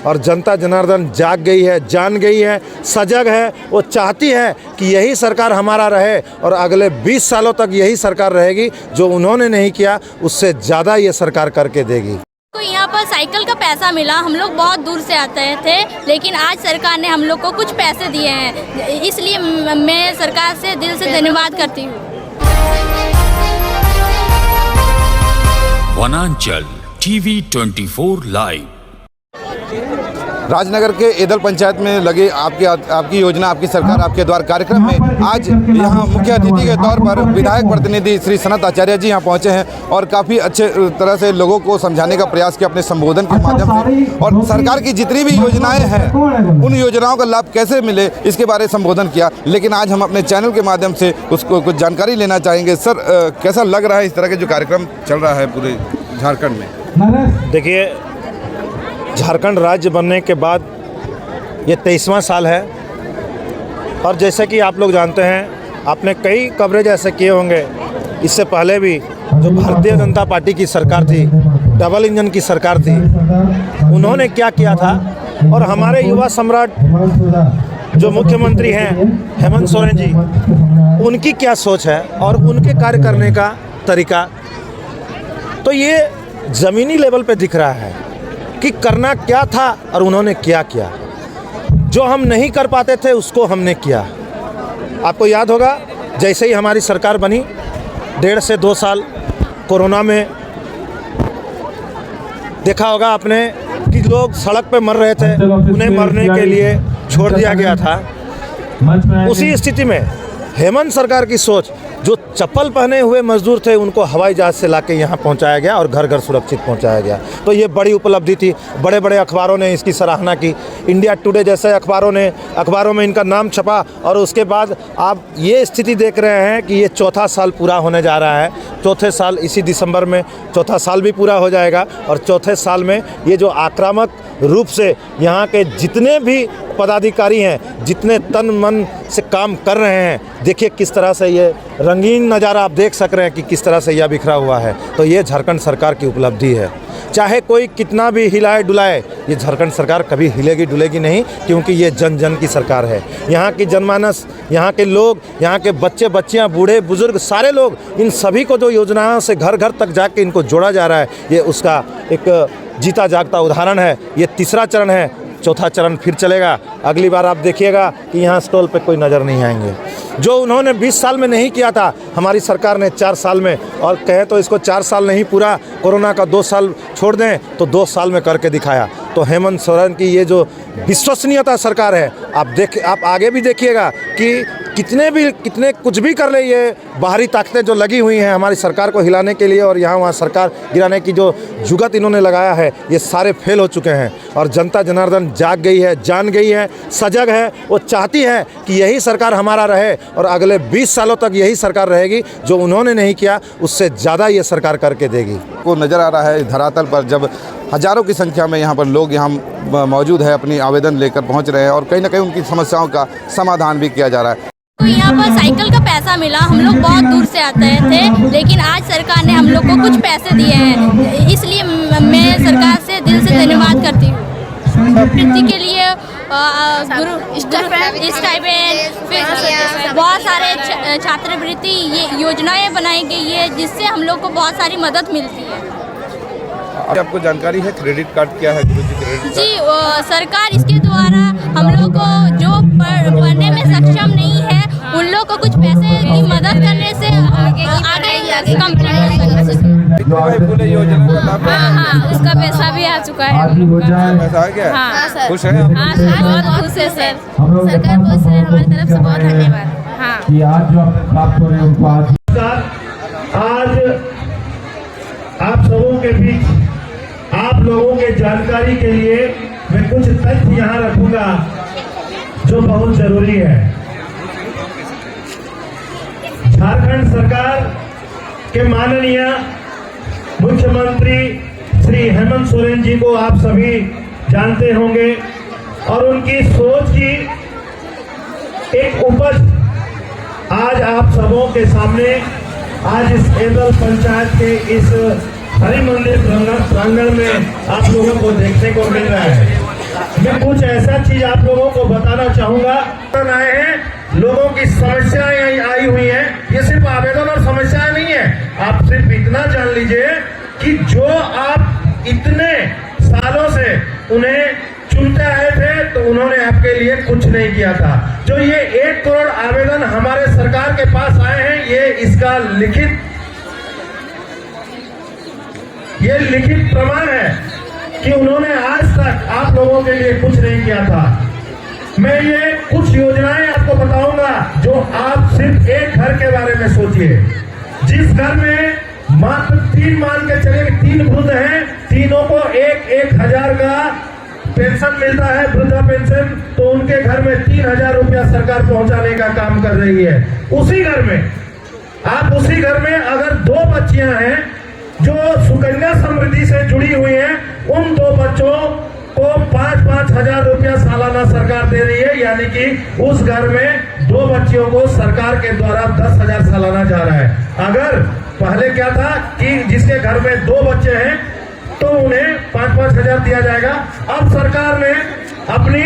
और जनता जनार्दन जाग गई है, जान गई है, सजग है। वो चाहती है कि यही सरकार हमारा रहे और अगले 20 सालों तक यही सरकार रहेगी। जो उन्होंने नहीं किया उससे ज़्यादा ये सरकार करके देगी। तो यहाँ पर साइकिल का पैसा मिला, हम लोग बहुत दूर से आते थे, लेकिन आज सरकार ने हम लोग को कुछ पैसे दिए हैं, इसलिए मैं सरकार से दिल से धन्यवाद करती हूँ। वनांचल टीवी 24 लाइव। राजनगर के एदल पंचायत में लगे आपकी योजना आपकी सरकार आपके द्वार कार्यक्रम में आज यहाँ मुख्य अतिथि के तौर पर विधायक प्रतिनिधि श्री सनत आचार्य जी यहाँ पहुँचे हैं और काफ़ी अच्छे तरह से लोगों को समझाने का प्रयास किया अपने संबोधन के माध्यम से, और सरकार की जितनी भी योजनाएं हैं उन योजनाओं का लाभ कैसे मिले इसके बारे में संबोधन किया। लेकिन आज हम अपने चैनल के माध्यम से उसको कुछ जानकारी लेना चाहेंगे। सर, कैसा लग रहा है इस तरह के जो कार्यक्रम चल रहा है पूरे झारखंड में? देखिए, झारखंड राज्य बनने के बाद ये 23वां साल है और जैसे कि आप लोग जानते हैं, आपने कई कवरेज ऐसे किए होंगे इससे पहले भी, जो भारतीय जनता पार्टी की सरकार थी, डबल इंजन की सरकार थी, उन्होंने क्या किया था। और हमारे युवा सम्राट जो मुख्यमंत्री हैं हेमंत सोरेन जी, उनकी क्या सोच है और उनके कार्य करने का तरीका, तो ये ज़मीनी लेवल पे दिख रहा है कि करना क्या था और उन्होंने क्या किया। जो हम नहीं कर पाते थे उसको हमने किया। आपको याद होगा, जैसे ही हमारी सरकार बनी 1.5 से 2 साल कोरोना में देखा होगा आपने कि लोग सड़क पे मर रहे थे, उन्हें मरने के लिए छोड़ दिया गया था। उसी स्थिति में हेमंत सरकार की सोच, जो चप्पल पहने हुए मजदूर थे उनको हवाई जहाज़ से लाके यहाँ पहुँचाया गया और घर घर सुरक्षित पहुँचाया गया। तो ये बड़ी उपलब्धि थी। बड़े बड़े अखबारों ने इसकी सराहना की। इंडिया टुडे जैसे अखबारों में इनका नाम छपा और उसके बाद आप ये स्थिति देख रहे हैं कि ये 4था साल पूरा होने जा रहा है। 4थे साल इसी दिसंबर में 4था साल भी पूरा हो जाएगा और 4थे साल में ये जो आक्रामक रूप से यहाँ के जितने भी पदाधिकारी हैं, जितने तन मन से काम कर रहे हैं, देखिए किस तरह से ये रंगीन नज़ारा आप देख सक रहे हैं कि किस तरह से यह बिखरा हुआ है। तो ये झारखंड सरकार की उपलब्धि है। चाहे कोई कितना भी हिलाए डुलाए, ये झारखंड सरकार कभी हिलेगी डुलेगी नहीं, क्योंकि ये जन जन की सरकार है। यहाँ की जनमानस, यहाँ के लोग, यहाँ के बच्चे बच्चियाँ, बूढ़े बुजुर्ग, सारे लोग, इन सभी को जो योजनाओं से घर घर तक जाके इनको जोड़ा जा रहा है, ये उसका एक जीता जागता उदाहरण है। ये 3रा चरण है, 4था चरण फिर चलेगा। अगली बार आप देखिएगा कि यहाँ स्टॉल पे कोई नज़र नहीं आएंगे। जो उन्होंने 20 साल में नहीं किया था, हमारी सरकार ने 4 साल में, और कहें तो इसको 4 साल नहीं, पूरा कोरोना का 2 साल छोड़ दें तो 2 साल में करके दिखाया। तो हेमंत सोरेन की ये जो विश्वसनीयता सरकार है, आप आगे भी देखिएगा कि कितने कुछ भी कर ले, ये बाहरी ताकतें जो लगी हुई हैं हमारी सरकार को हिलाने के लिए और यहाँ वहाँ सरकार गिराने की जो जुगत इन्होंने लगाया है, ये सारे फेल हो चुके हैं। और जनता जनार्दन जाग गई है, जान गई है, सजग है। वो चाहती है कि यही सरकार हमारा रहे और अगले 20 सालों तक यही सरकार रहेगी। जो उन्होंने नहीं किया उससे ज़्यादा ये सरकार करके देगी। को नज़र आ रहा है धरातल पर, जब हज़ारों की संख्या में यहाँ पर लोग यहाँ मौजूद है, अपनी आवेदन लेकर पहुँच रहे हैं और कहीं ना कहीं उनकी समस्याओं का समाधान भी किया जा रहा है। तो यहाँ पर साइकिल का पैसा मिला, हम लोग बहुत दूर से आते थे, लेकिन आज सरकार ने हम लोग को कुछ पैसे दिए हैं, इसलिए मैं सरकार से दिल से धन्यवाद करती हूँ। वृत्ति के लिए स्टाइपेंड, बहुत सारे छात्रवृत्ति, ये योजनाएं बनाई गई है जिससे हम लोग को बहुत सारी मदद मिलती है। आपको जानकारी है क्रेडिट कार्ड क्या है? जी, सरकार इसके द्वारा हम लोग को जो पढ़ने में सक्षम नहीं है उन लोग को कुछ पैसे की मदद करने से आगे कंप्लीट हो सकता है। हाँ, उसका पैसा भी आ चुका है। पैसा आ गया? हाँ सर, खुश है? हाँ सर, बहुत खुश है सर। सरकार को हमारी तरफ से बहुत धन्यवाद। हाँ, आज आप सबों के बीच आप लोगों के जानकारी के लिए मैं कुछ तथ्य यहाँ रखूंगा जो बहुत जरूरी है। झारखंड सरकार के माननीय मुख्यमंत्री श्री हेमंत सोरेन जी को आप सभी जानते होंगे और उनकी सोच की एक उपज आज आप सबों के सामने आज इस एदल पंचायत के इस हरि मंदिर प्रांगण में आप लोगों को देखने को मिल रहा है। मैं कुछ ऐसा चीज आप लोगों को बताना चाहूंगा। आए हैं, लोगों की समस्याएं आई हुई हैं। ये सिर्फ आवेदन और समस्याएं नहीं है। आप सिर्फ इतना जान लीजिए कि जो आप इतने सालों से उन्हें चुनते आए थे तो उन्होंने आपके लिए कुछ नहीं किया था। जो ये 1 करोड़ आवेदन हमारे सरकार के पास आए हैं, ये इसका लिखित प्रमाण है कि उन्होंने आज तक आप लोगों के लिए कुछ नहीं किया था। मैं ये कुछ योजनाएं आपको बताऊंगा जो आप सिर्फ एक घर के बारे में सोचिए। जिस घर में मात्र 3 मान के चले 3 वृद्ध हैं, तीनों को 1,000 का पेंशन मिलता है, वृद्धा पेंशन, तो उनके घर में 3,000 रुपया सरकार पहुंचाने का काम कर रही है। उसी घर में अगर 2 बच्चियां हैं जो सुकन्या समृद्धि से जुड़ी हुई हैं, उन 2 बच्चों को 5-5 हजार रुपया सालाना सरकार दे रही है। यानी कि उस घर में 2 बच्चियों को सरकार के द्वारा 10,000 सालाना जा रहा है। अगर पहले क्या था कि जिसके घर में 2 बच्चे हैं तो उन्हें 5-5 हजार दिया जाएगा। अब सरकार ने अपनी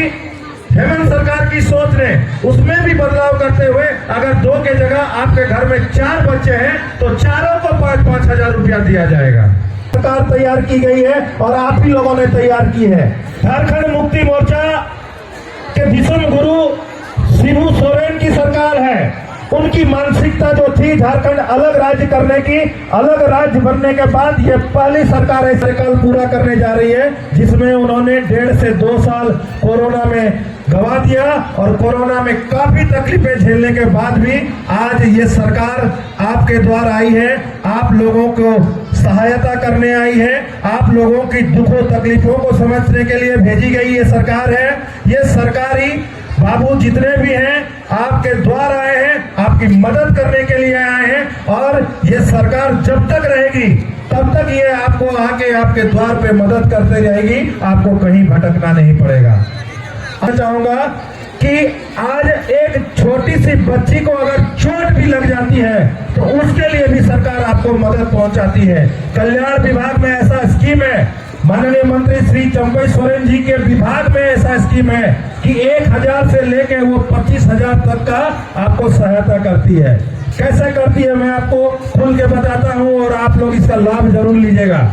हेमंत सरकार की सोच ने उसमें भी बदलाव करते हुए अगर 2 के जगह आपके घर में 4 बच्चे हैं तो चारों को 5-5 हजार रुपया दिया जाएगा। सरकार तैयार की गई है और आप ही लोगों ने तैयार की है। झारखंड मुक्ति मोर्चा के विश्व गुरु शिबू सोरेन की सरकार है। उनकी मानसिकता जो थी झारखंड अलग राज्य करने की, अलग राज्य बनने के बाद ये पहली सरकार है कार्यकाल पूरा करने जा रही है जिसमें उन्होंने 1.5 से 2 साल कोरोना में गवा दिया और कोरोना में काफी तकलीफें झेलने के बाद भी आज ये सरकार आपके द्वार आई है, आप लोगों को सहायता करने आई है, आप लोगों की दुखों तकलीफों को समझने के लिए भेजी गई ये सरकार है। ये सरकारी बाबू जितने भी हैं आपके द्वार आए हैं, आपकी मदद करने के लिए आए हैं और ये सरकार जब तक रहेगी तब तक ये आपको आके आपके द्वार पे मदद करते रहेगी, आपको कहीं भटकना नहीं पड़ेगा। मैं चाहूंगा कि आज एक छोटी सी बच्ची को अगर चोट भी लग जाती है तो उसके लिए भी सरकार आपको मदद पहुंचाती है। कल्याण विभाग में ऐसा स्कीम है, माननीय मंत्री श्री चंपई सोरेन जी के विभाग में ऐसा स्कीम है कि 1,000 से लेके वो 25,000 तक का आपको सहायता करती है। कैसे करती है मैं आपको खुल के बताता हूं और आप लोग इसका लाभ जरूर लीजिएगा।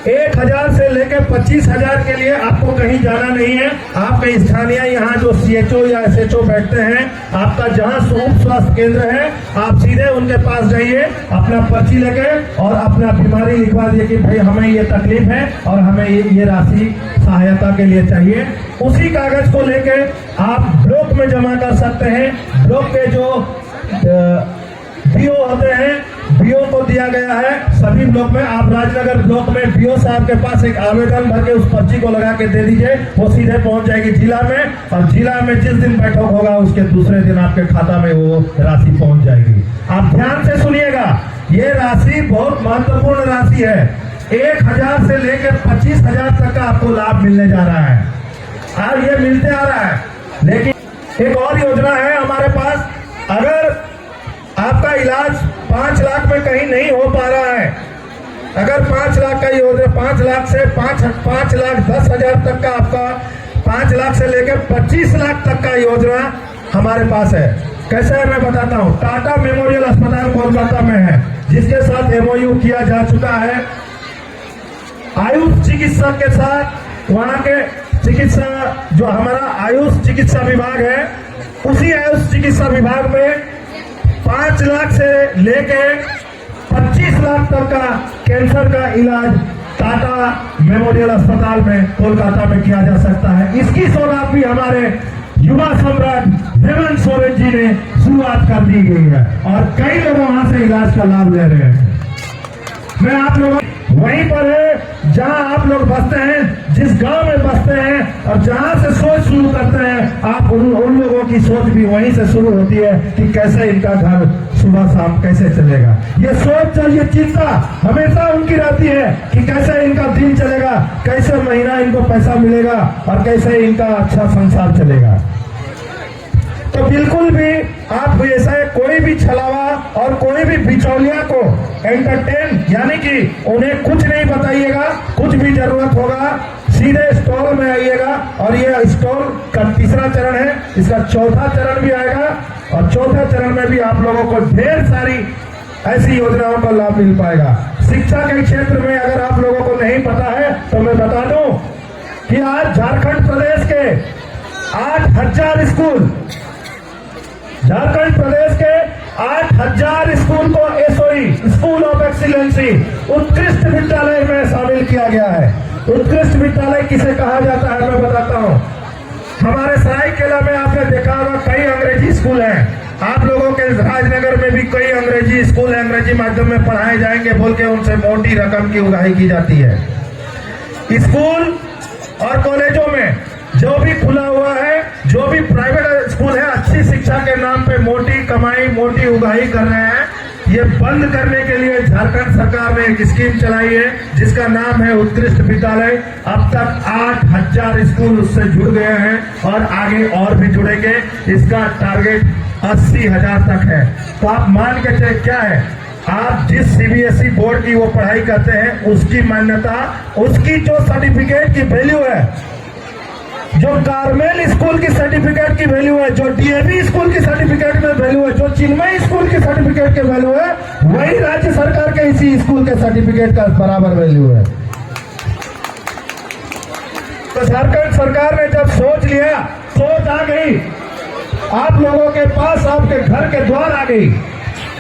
1,000 से लेकर 25,000 के लिए आपको कहीं जाना नहीं है। आपके स्थानीय यहाँ जो CHO या SHO बैठते हैं, आपका जहाँ उप स्वास्थ्य केंद्र है, आप सीधे उनके पास जाइए, अपना पर्ची लेके और अपना बीमारी लिखवा दिए कि भाई हमें ये तकलीफ है और हमें ये राशि सहायता के लिए चाहिए। उसी कागज को लेके आप ब्लॉक में जमा कर सकते हैं। ब्लॉक के जो BO होते हैं, BO को दिया गया है सभी ब्लॉक में। आप राजनगर ब्लॉक में BO साहब के पास एक आवेदन भर के उस पर्ची को लगा के दे दीजिए, वो सीधे पहुंच जाएगी जिला में और जिला में जिस दिन बैठक होगा उसके दूसरे दिन आपके खाता में वो राशि पहुंच जाएगी। आप ध्यान से सुनिएगा, ये राशि बहुत महत्वपूर्ण राशि है। 1,000 से लेकर 25,000 तक का आपको लाभ मिलने जा रहा है और ये मिलते आ रहा है। लेकिन एक और योजना है हमारे पास, अगर आपका इलाज 5 लाख में कहीं नहीं हो पा रहा है, अगर 5 लाख का योजना 5 लाख से 5,10,000 तक का आपका 5 लाख से लेकर 25 लाख तक का योजना हमारे पास है। कैसे है मैं बताता हूँ। टाटा मेमोरियल अस्पताल कोलकाता में है जिसके साथ MOU किया जा चुका है। आयुष चिकित्सक के साथ वहाँ के चिकित्सा जो हमारा आयुष चिकित्सा विभाग है, उसी आयुष चिकित्सा विभाग में 5 लाख से लेके 25 लाख तक का कैंसर का इलाज टाटा मेमोरियल अस्पताल में कोलकाता में किया जा सकता है। इसकी शुरुआत भी हमारे युवा सम्राट हेमंत सोरेन जी ने शुरुआत कर दी गई है और कई लोग वहां से इलाज का लाभ ले रहे हैं। मैं आप लोगों वहीं पर है जहां आप लोग बसते हैं, जिस गांव में बसते हैं और जहां से सोच शुरू करते हैं, आप उन लोगों की सोच भी वहीं से शुरू होती है कि कैसे इनका घर सुबह शाम कैसे चलेगा। ये सोच ये चिंता हमेशा उनकी रहती है कि कैसे इनका दिन चलेगा, कैसे महीना इनको पैसा मिलेगा और कैसे इनका अच्छा संसार चलेगा। तो बिल्कुल भी आप ऐसा कोई भी छलावा और कोई भी बिचौलिया को एंटरटेन यानी कि उन्हें कुछ नहीं बताइएगा। कुछ भी जरूरत होगा सीधे स्टॉल में आइएगा। और ये स्टॉल का तीसरा चरण है, इसका चौथा चरण भी आएगा और चौथे चरण में भी आप लोगों को ढेर सारी ऐसी योजनाओं का लाभ मिल पाएगा। शिक्षा के क्षेत्र में अगर आप लोगों को नहीं पता है तो मैं बता दूं कि आज झारखंड प्रदेश के 8,000 स्कूल, झारखंड प्रदेश के 8,000 स्कूल को एसओई, स्कूल ऑफ एक्सीलेंसी, उत्कृष्ट विद्यालय में शामिल किया गया है। उत्कृष्ट विद्यालय किसे कहा जाता है मैं बताता हूँ। हमारे सरायकेला में आपने देखा होगा कई अंग्रेजी स्कूल हैं। आप लोगों के राजनगर में भी कई अंग्रेजी स्कूल अंग्रेजी माध्यम में पढ़ाए जाएंगे बोल के उनसे मोटी रकम की उगाही की जाती है। स्कूल और कॉलेजों में जो भी खुला हुआ है, जो भी प्राइवेट स्कूल है, अच्छी शिक्षा के नाम पे मोटी कमाई, मोटी उगाही कर रहे हैं, ये बंद करने के लिए झारखंड सरकार ने एक स्कीम चलाई है जिसका नाम है उत्कृष्ट विद्यालय। अब तक 8,000 स्कूल उससे जुड़ गए हैं और आगे और भी जुड़ेंगे। इसका टारगेट 80,000 तक है। तो आप मान के चले क्या है, आप जिस सीबीएसई बोर्ड की वो पढ़ाई करते हैं उसकी मान्यता, उसकी जो सर्टिफिकेट की वैल्यू है, जो कार्मेल स्कूल की सर्टिफिकेट की वैल्यू है, जो डीएवी स्कूल की सर्टिफिकेट में वैल्यू है, जो चिन्मय स्कूल की सर्टिफिकेट की वैल्यू है, वही राज्य सरकार के इसी स्कूल के सर्टिफिकेट का बराबर वैल्यू है। तो झारखंड सरकार ने जब सोच लिया, सोच आ गई, आप लोगों के पास, आपके घर के द्वार आ गई।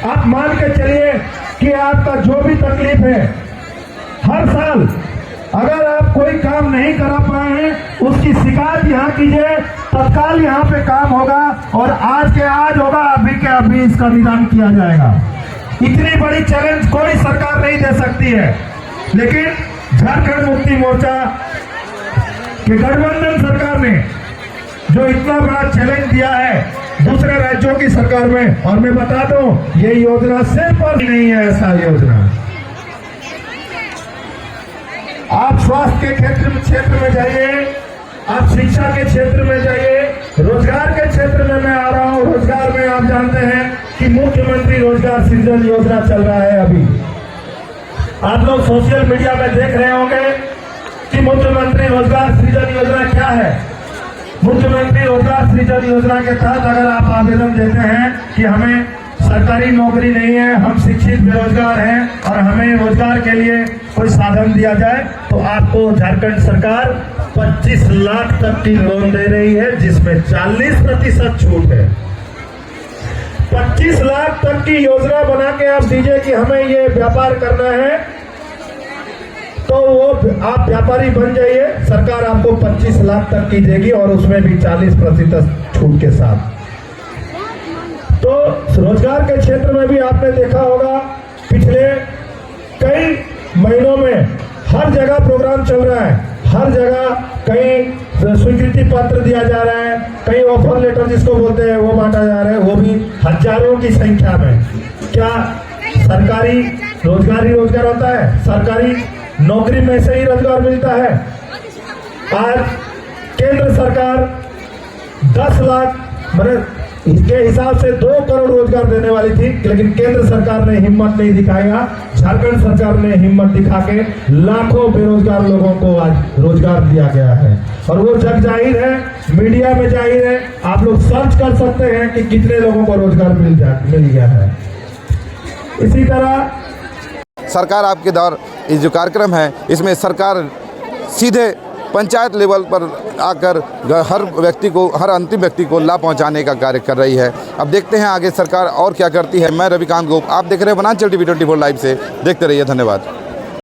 आप मान के चलिए कि आपका जो भी तकलीफ है, हर साल अगर आप कोई काम नहीं करा पाए हैं उसकी शिकायत यहाँ कीजिए, तत्काल यहाँ पे काम होगा और आज के आज होगा, अभी के अभी इसका निदान किया जाएगा। इतनी बड़ी चैलेंज कोई सरकार नहीं दे सकती है, लेकिन झारखंड मुक्ति मोर्चा की गठबंधन सरकार ने जो इतना बड़ा चैलेंज दिया है दूसरे राज्यों की सरकार में, और मैं बता दूं ये योजना सिर्फ और नहीं है ऐसा योजना। आप स्वास्थ्य के क्षेत्र में जाइए, आप शिक्षा के क्षेत्र में जाइए, रोजगार के क्षेत्र में मैं आ रहा हूं। रोजगार में आप जानते हैं कि मुख्यमंत्री रोजगार सृजन योजना चल रहा है। अभी आप लोग सोशल मीडिया में देख रहे होंगे कि मुख्यमंत्री रोजगार सृजन योजना क्या है। मुख्यमंत्री रोजगार सृजन योजना के तहत अगर आप आवेदन देते हैं कि हमें सरकारी नौकरी नहीं है, हम शिक्षित बेरोजगार हैं और हमें रोजगार के लिए कोई साधन दिया जाए, तो आपको झारखंड सरकार 25 लाख तक की लोन दे रही है जिसमें 40% छूट है। 25 लाख तक की योजना बना के आप दीजिए कि हमें ये व्यापार करना है, तो वो आप व्यापारी बन जाइए, सरकार आपको 25 लाख तक की देगी और उसमें भी 40% छूट के साथ। तो रोजगार के क्षेत्र में भी आपने देखा होगा पिछले कई महीनों में हर जगह प्रोग्राम चल रहा है, हर जगह कहीं स्वीकृति पत्र दिया जा रहा है, कहीं ऑफर लेटर जिसको बोलते हैं वो बांटा जा रहा है, वो भी हजारों की संख्या में। क्या सरकारी रोजगार ही रोजगार होता है? सरकारी नौकरी में से ही रोजगार मिलता है? आज केंद्र सरकार 10 लाख इसके हिसाब से 2 करोड़ रोजगार देने वाली थी, लेकिन केंद्र सरकार ने हिम्मत नहीं दिखाया। झारखंड सरकार ने हिम्मत दिखा के लाखों बेरोजगार लोगों को आज रोजगार दिया गया है और वो जग जाहिर है, मीडिया में जाहिर है। आप लोग सर्च कर सकते हैं कि कितने लोगों को रोजगार मिल गया है। इसी तरह सरकार आपके द्वार इस जो कार्यक्रम है इसमें सरकार सीधे पंचायत लेवल पर आकर हर व्यक्ति को, हर अंतिम व्यक्ति को लाभ पहुंचाने का कार्य कर रही है। अब देखते हैं आगे सरकार और क्या करती है। मैं रविकांत गोप, आप देख रहे हैं वनांचल टीवी 24 लाइव से। देखते रहिए, धन्यवाद।